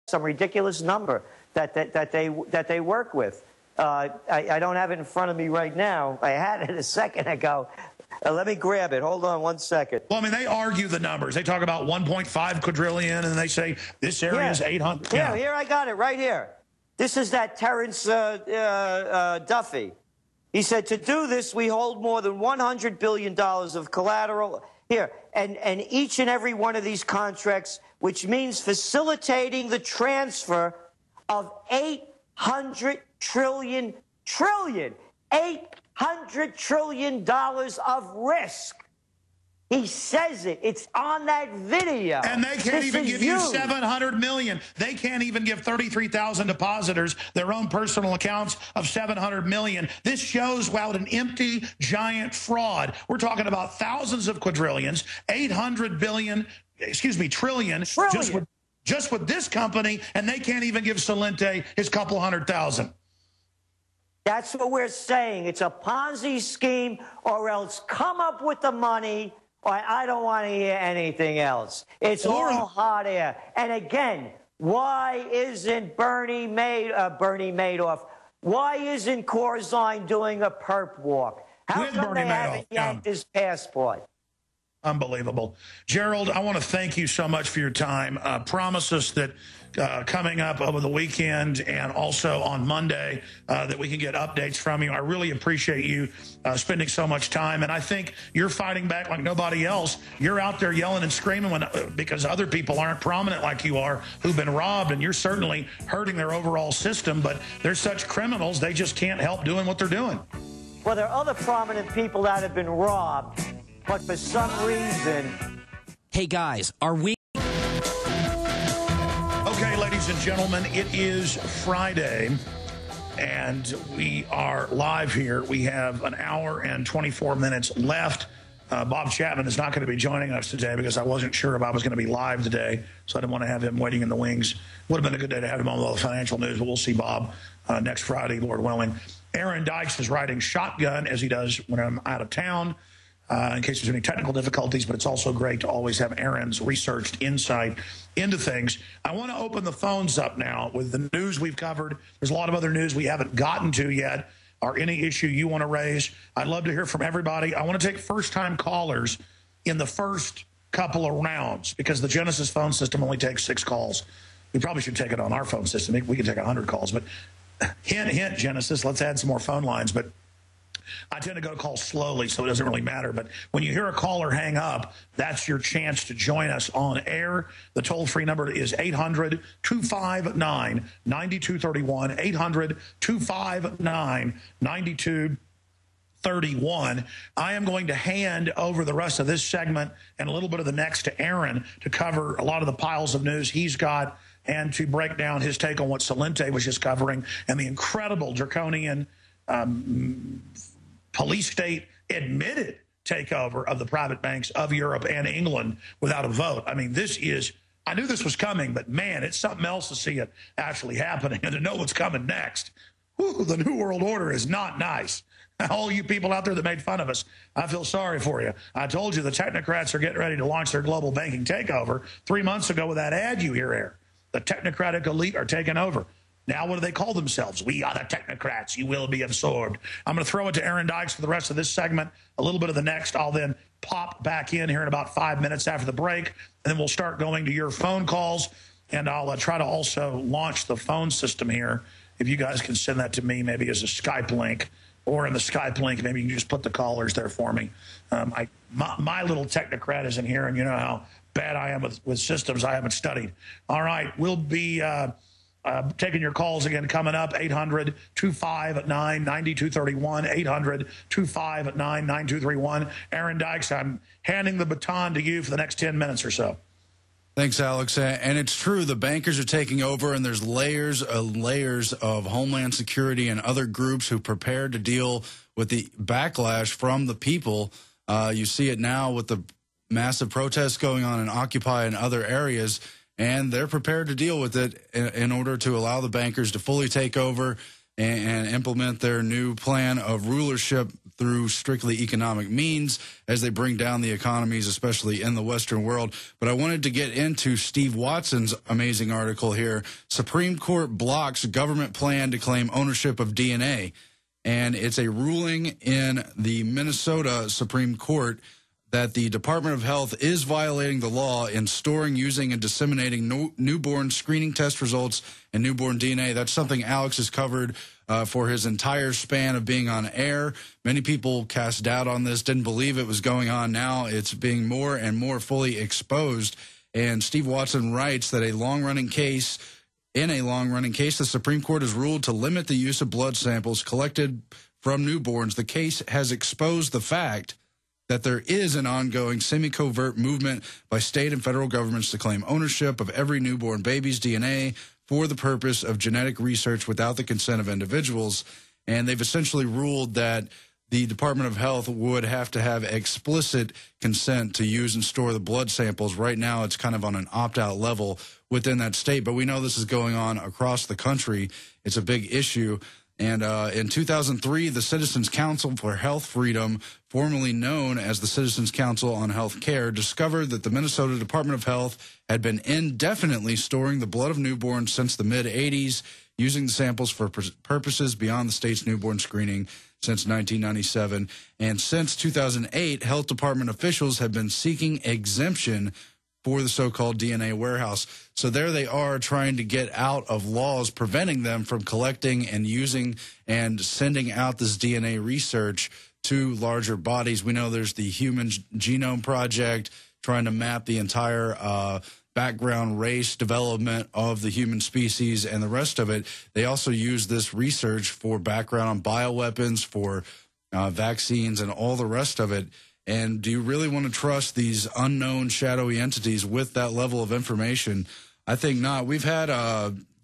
some ridiculous number that they work with. I don't have it in front of me right now. I had it a second ago. Let me grab it. Hold on 1 second. Well, I mean, they argue the numbers. They talk about 1.5 quadrillion, and they say this area is 800. Yeah, here I got it right here. This is that Terrence Duffy. He said, to do this, we hold more than $100 billion of collateral. Here, and each and every one of these contracts, which means facilitating the transfer of $800 trillion of risk. He says it. It's on that video. And they can't even give you $700 million. They can't even give 33,000 depositors their own personal accounts of $700 million. This shows what an empty, giant fraud. We're talking about thousands of quadrillions, 800 billion, excuse me, trillion. Just with this company, and they can't even give Celente his couple 100,000. That's what we're saying. It's a Ponzi scheme, or else come up with the money. I don't want to hear anything else. It's all hot air. And again, why isn't Bernie Madoff? Why isn't Corzine doing a perp walk? How come they haven't yanked his passport? Unbelievable. Gerald, I want to thank you so much for your time. Promise us that coming up over the weekend and also on Monday that we can get updates from you. I really appreciate you spending so much time. And I think you're fighting back like nobody else. You're out there yelling and screaming because other people aren't prominent like you are who've been robbed. And you're certainly hurting their overall system. But they're such criminals, they just can't help doing what they're doing. Well, there are other prominent people that have been robbed. But for some reason... Hey, guys, are we... Okay, ladies and gentlemen, it is Friday, and we are live here. We have an hour and 24 minutes left. Bob Chapman is not going to be joining us today because I wasn't sure if I was going to be live today, so I didn't want to have him waiting in the wings. Would have been a good day to have him on all the financial news, but we'll see Bob next Friday, Lord willing. Aaron Dykes is riding shotgun, as he does when I'm out of town. In case there's any technical difficulties, but it's also great to always have Aaron's researched insight into things. I want to open the phones up now with the news we've covered. There's a lot of other news we haven't gotten to yet, or any issue you want to raise. I'd love to hear from everybody. I want to take first-time callers in the first couple of rounds because the Genesis phone system only takes 6 calls. We probably should take it on our phone system. We can take 100 calls, but hint, hint, Genesis, let's add some more phone lines. But I tend to go to calls slowly, so it doesn't really matter. But when you hear a caller hang up, that's your chance to join us on air. The toll-free number is 800-259-9231, 800-259-9231. I am going to hand over the rest of this segment and a little bit of the next to Aaron to cover a lot of the piles of news he's got and to break down his take on what Celente was just covering and the incredible draconian police state admitted takeover of the private banks of Europe and England without a vote. I mean, this is, I knew this was coming, but man, it's something else to see it actually happening and to know what's coming next. Whew, the New World Order is not nice. All you people out there that made fun of us, I feel sorry for you. I told you the technocrats are getting ready to launch their global banking takeover 3 months ago with that ad you hear there. The technocratic elite are taking over. Now, what do they call themselves? We are the technocrats. You will be absorbed. I'm going to throw it to Aaron Dykes for the rest of this segment, a little bit of the next. I'll then pop back in here in about 5 minutes after the break, and then we'll start going to your phone calls, and I'll try to also launch the phone system here. If you guys can send that to me maybe as a Skype link, or in the Skype link, maybe you can just put the callers there for me. My little technocrat isn't here, and you know how bad I am with systems I haven't studied. All right, we'll be... taking your calls again coming up, 800-259-9231, 800-259-9231. Aaron Dykes, I'm handing the baton to you for the next 10 minutes or so. Thanks, Alex. And it's true, the bankers are taking over, and there's layers of Homeland Security and other groups who prepared to deal with the backlash from the people. You see it now with the massive protests going on in Occupy and other areas. And they're prepared to deal with it in order to allow the bankers to fully take over. and implement their new plan of rulership through strictly economic means as they bring down the economies, especially in the Western world. But I wanted to get into Steve Watson's amazing article here. Supreme Court blocks government plan to claim ownership of DNA. And it's a ruling in the Minnesota Supreme Court that the Department of Health is violating the law in storing, using, and disseminating newborn screening test results and newborn DNA. That's something Alex has covered for his entire span of being on air. Many people cast doubt on this, didn't believe it was going on. Now it's being more and more fully exposed. And Steve Watson writes that in a long-running case, the Supreme Court has ruled to limit the use of blood samples collected from newborns. The case has exposed the fact that there is an ongoing semi-covert movement by state and federal governments to claim ownership of every newborn baby's DNA for the purpose of genetic research without the consent of individuals. And they've essentially ruled that the Department of Health would have to have explicit consent to use and store the blood samples. Right now, it's kind of on an opt-out level within that state, but we know this is going on across the country. It's a big issue. And in 2003, the Citizens Council for Health Freedom, formerly known as the Citizens Council on Health Care, discovered that the Minnesota Department of Health had been indefinitely storing the blood of newborns since the mid-'80s, using the samples for purposes beyond the state's newborn screening since 1997. And since 2008, health department officials have been seeking exemption for the so-called DNA warehouse. So there they are trying to get out of laws preventing them from collecting and using and sending out this DNA research to larger bodies. We know there's the Human Genome Project trying to map the entire background race development of the human species and the rest of it. They also use this research for background on bioweapons, for vaccines, and all the rest of it. And do you really want to trust these unknown shadowy entities with that level of information? I think not. We've had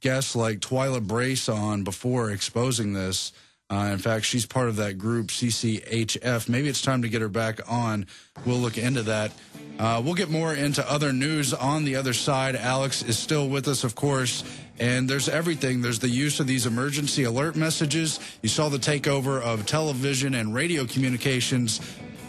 guests like Twyla Brace on before exposing this. In fact, she's part of that group, CCHF. Maybe it's time to get her back on. We'll look into that. We'll get more into other news on the other side. Alex is still with us, of course. And there's everything. There's the use of these emergency alert messages. You saw the takeover of television and radio communications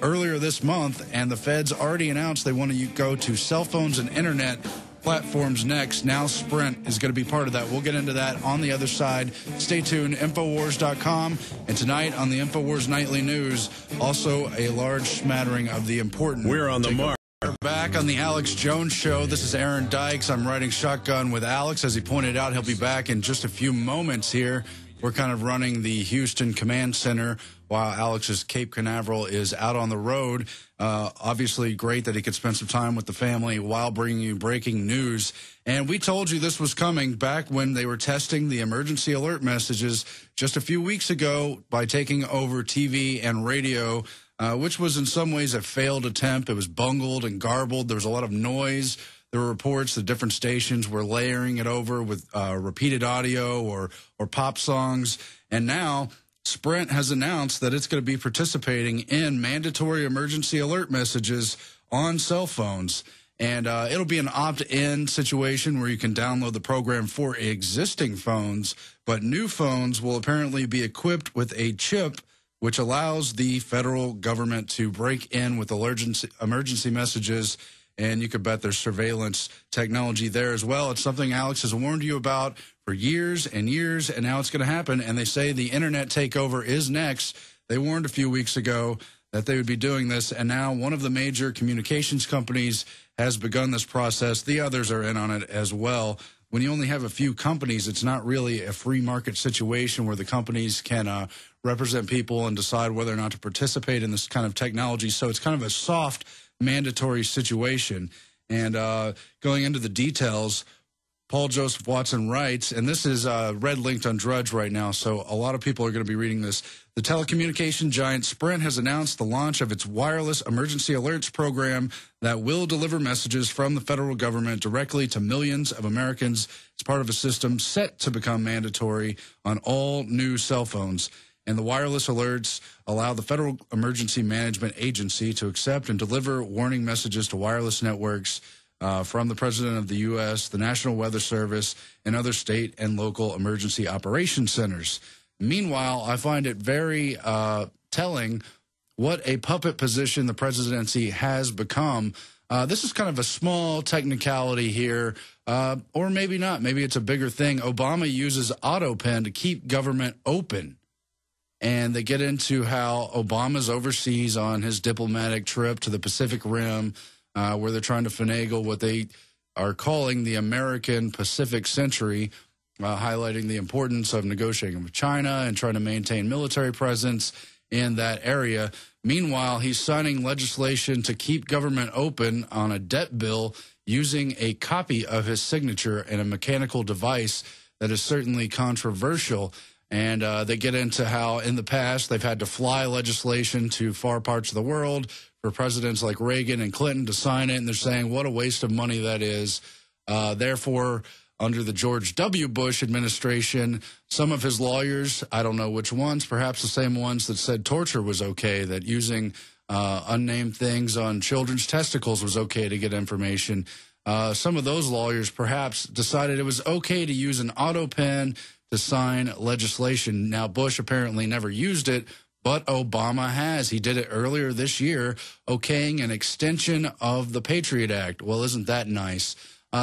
earlier this month, and the feds already announced they want to go to cell phones and internet platforms next. Now Sprint is going to be part of that. We'll get into that on the other side. Stay tuned, Infowars.com. And tonight on the Infowars Nightly News, also a large smattering of the important... We're on the mark. We're back on the Alex Jones Show. This is Aaron Dykes. I'm riding shotgun with Alex. As he pointed out, he'll be back in just a few moments here. We're kind of running the Houston Command Center while Alex's Cape Canaveral is out on the road. Obviously, great that he could spend some time with the family while bringing you breaking news. And we told you this was coming back when they were testing the emergency alert messages just a few weeks ago by taking over TV and radio, which was in some ways a failed attempt. It was bungled and garbled. There was a lot of noise. There were reports that different stations were layering it over with repeated audio or pop songs. And now Sprint has announced that it's going to be participating in mandatory emergency alert messages on cell phones. And it'll be an opt-in situation where you can download the program for existing phones. But new phones will apparently be equipped with a chip which allows the federal government to break in with emergency messages. And you could bet there's surveillance technology there as well. It's something Alex has warned you about for years and years, and now it's going to happen. And they say the internet takeover is next. They warned a few weeks ago that they would be doing this, and now one of the major communications companies has begun this process. The others are in on it as well. When you only have a few companies, it's not really a free market situation where the companies can represent people and decide whether or not to participate in this kind of technology. So it's kind of a soft mandatory situation. And going into the details, Paul Joseph Watson writes, and this is red linked on Drudge right now, so a lot of people are going to be reading this. The telecommunication giant Sprint has announced the launch of its wireless emergency alerts program that will deliver messages from the federal government directly to millions of Americans as part of a system set to become mandatory on all new cell phones. And the wireless alerts allow the Federal Emergency Management Agency to accept and deliver warning messages to wireless networks from the President of the U.S., the National Weather Service, and other state and local emergency operations centers. Meanwhile, I find it very telling what a puppet position the presidency has become. This is kind of a small technicality here, or maybe not. Maybe it's a bigger thing. Obama uses AutoPen to keep government open. And they get into how Obama's overseas on his diplomatic trip to the Pacific Rim, where they're trying to finagle what they are calling the American Pacific Century, highlighting the importance of negotiating with China and trying to maintain military presence in that area. Meanwhile, he's signing legislation to keep government open on a debt bill using a copy of his signature in a mechanical device that is certainly controversial. And they get into how in the past they've had to fly legislation to far parts of the world for presidents like Reagan and Clinton to sign it. And they're saying what a waste of money that is. Therefore, under the George W. Bush administration, some of his lawyers, I don't know which ones, perhaps the same ones that said torture was okay, that using unnamed things on children's testicles was okay to get information. Some of those lawyers perhaps decided it was okay to use an AutoPen to sign legislation. Now, Bush apparently never used it, but Obama has. He did it earlier this year, okaying an extension of the Patriot Act. Well, isn't that nice?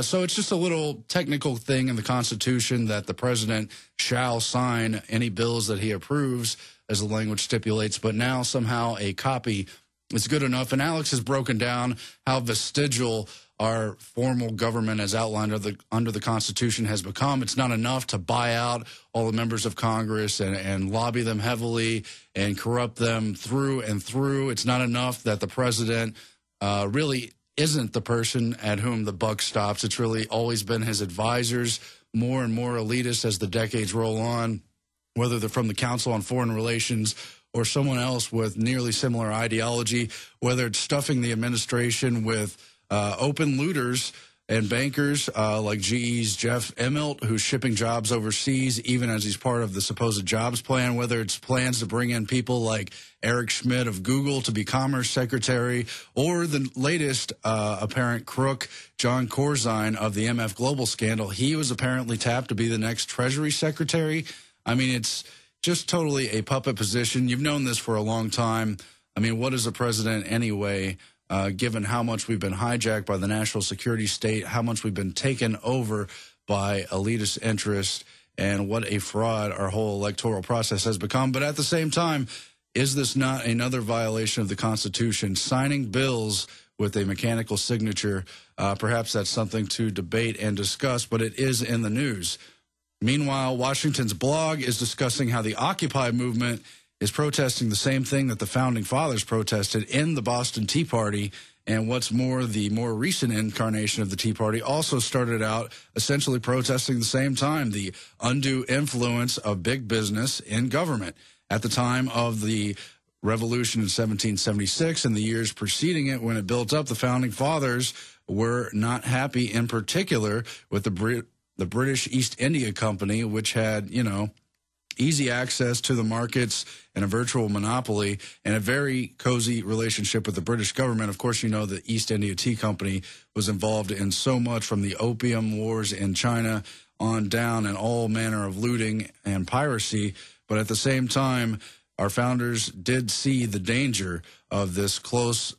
So it's just a little technical thing in the Constitution that the president shall sign any bills that he approves, as the language stipulates, but now somehow a copy is good enough. And Alex has broken down how vestigial our formal government as outlined under the Constitution has become. It's not enough to buy out all the members of Congress and lobby them heavily and corrupt them through and through. It's not enough that the president really isn't the person at whom the buck stops. It's really always been his advisors, more and more elitist as the decades roll on, whether they're from the Council on Foreign Relations or someone else with nearly similar ideology, whether it's stuffing the administration with open looters and bankers like GE's Jeff Immelt, who's shipping jobs overseas, even as he's part of the supposed jobs plan, whether it's plans to bring in people like Eric Schmidt of Google to be Commerce Secretary, or the latest apparent crook, John Corzine of the MF Global scandal. He was apparently tapped to be the next Treasury Secretary. I mean, it's just totally a puppet position. You've known this for a long time. I mean, what is a president anyway? Given how much we've been hijacked by the national security state, how much we've been taken over by elitist interests, and what a fraud our whole electoral process has become. But at the same time, is this not another violation of the Constitution? Signing bills with a mechanical signature, perhaps that's something to debate and discuss, but it is in the news. Meanwhile, Washington's blog is discussing how the Occupy movement is protesting the same thing that the Founding Fathers protested in the Boston Tea Party. And what's more, the more recent incarnation of the Tea Party also started out essentially protesting the same time, the undue influence of big business in government. At the time of the revolution in 1776 and the years preceding it, when it built up, the Founding Fathers were not happy in particular with the British East India Company, which had, easy access to the markets and a virtual monopoly and a very cozy relationship with the British government. Of course, the East India Tea Company was involved in so much from the opium wars in China on down and all manner of looting and piracy. But at the same time, our founders did see the danger of this close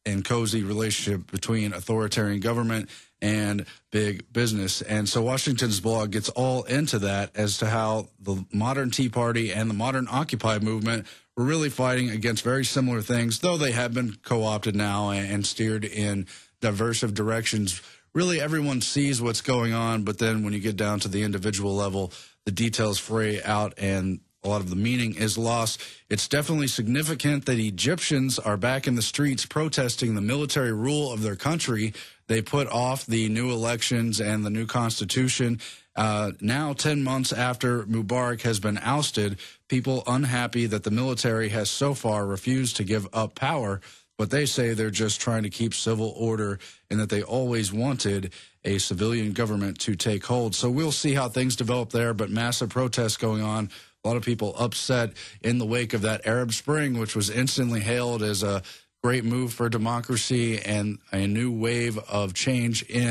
and cozy relationship between authoritarian government and big business. And so Washington's blog gets all into that as to how the modern Tea Party and the modern Occupy movement were really fighting against very similar things, though they have been co-opted now and steered in diversive directions. Really, everyone sees what's going on, but then when you get down to the individual level, the details fray out and a lot of the meaning is lost. It's definitely significant that Egyptians are back in the streets protesting the military rule of their country. They put off the new elections and the new constitution. Now, 10 months after Mubarak has been ousted, people unhappy that the military has so far refused to give up power, but they say they're just trying to keep civil order and that they always wanted a civilian government to take hold. So we'll see how things develop there, but massive protests going on. A lot of people upset in the wake of that Arab Spring, which was instantly hailed as a great move for democracy and a new wave of change in